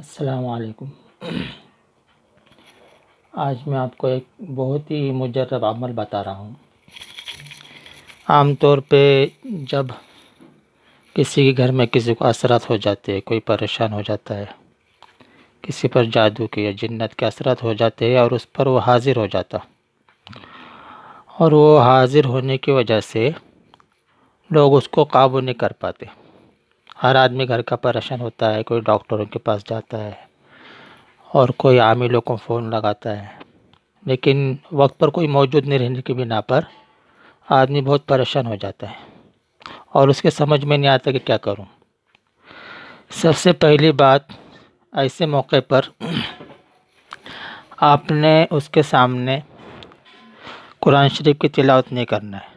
السلام علیکم۔ آج میں آپ کو ایک بہت ہی مجرب عمل بتا رہا ہوں۔ عام طور پہ جب کسی کے گھر میں کسی کو اثرات ہو جاتے ہیں، کوئی پریشان ہو جاتا ہے، کسی پر جادو کے یا جنت کے اثرات ہو جاتے ہیں اور اس پر وہ حاضر ہو جاتا، اور وہ حاضر ہونے کی وجہ سے لوگ اس کو قابو نہیں کر پاتے۔ ہر آدمی گھر کا پریشان ہوتا ہے، کوئی ڈاکٹروں کے پاس جاتا ہے اور کوئی عاملوں کو فون لگاتا ہے، لیکن وقت پر کوئی موجود نہیں رہنے کی بنا پر آدمی بہت پریشان ہو جاتا ہے اور اس کے سمجھ میں نہیں آتا کہ کیا کروں۔ سب سے پہلی بات، ایسے موقع پر آپ نے اس کے سامنے قرآن شریف کی تلاوت نہیں کرنا ہے،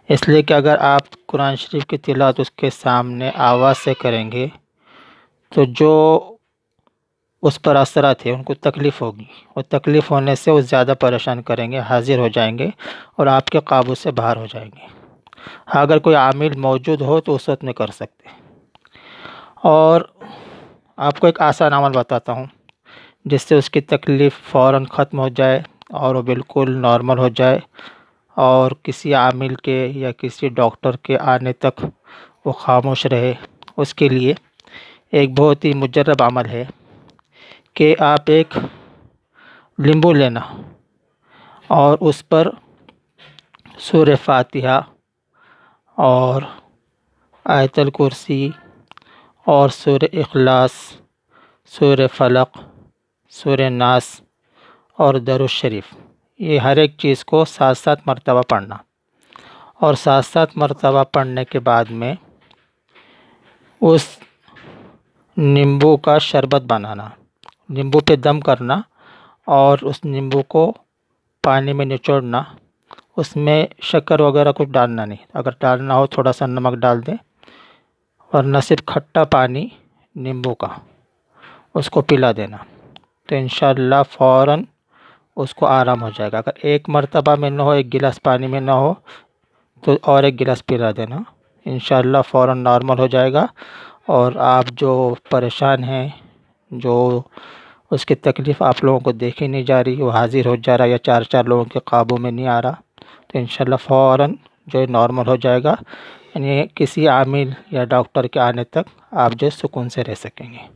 اس لیے کہ اگر آپ قرآن شریف کی تلاوت اس کے سامنے آواز سے کریں گے تو جو اس پر اثرات ہیں ان کو تکلیف ہوگی، اور تکلیف ہونے سے وہ زیادہ پریشان کریں گے، حاضر ہو جائیں گے اور آپ کے قابو سے باہر ہو جائیں گے۔ اگر کوئی عامل موجود ہو تو اس وقت میں کر سکتے۔ اور آپ کو ایک آسان عمل بتاتا ہوں جس سے اس کی تکلیف فوراً ختم ہو جائے اور وہ بالکل نارمل ہو جائے، اور کسی عامل کے یا کسی ڈاکٹر کے آنے تک وہ خاموش رہے۔ اس کے لیے ایک بہت ہی مجرب عمل ہے کہ آپ ایک لیمبو لینا اور اس پر سورہ فاتحہ اور آیت الکرسی اور سورہ اخلاص، سورہ فلق، سورہ ناس اور درود شریف، یہ ہر ایک چیز کو 7 مرتبہ پڑھنا، اور 7 مرتبہ پڑھنے کے بعد میں اس نیمبو کا شربت بنانا، نیمبو پہ دم کرنا اور اس نیمبو کو پانی میں نچوڑنا، اس میں شکر وغیرہ کچھ ڈالنا نہیں، اگر ڈالنا ہو تھوڑا سا نمک ڈال دیں، ورنہ صرف کھٹا پانی نیمبو کا اس کو پلا دینا، تو انشاءاللہ فوراً اس کو آرام ہو جائے گا۔ اگر ایک مرتبہ میں نہ ہو، ایک گلاس پانی میں نہ ہو تو اور ایک گلاس پلا دینا، انشاءاللہ فوراً نارمل ہو جائے گا، اور آپ جو پریشان ہیں، جو اس کی تکلیف آپ لوگوں کو دیکھی نہیں جا رہی، وہ حاضر ہو جا رہا ہے یا 4 لوگوں کے قابو میں نہیں آ رہا، تو انشاءاللہ فوراً جو نارمل ہو جائے گا، یعنی کسی عامل یا ڈاکٹر کے آنے تک آپ جو سکون سے رہ سکیں گے۔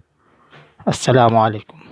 السلام علیکم۔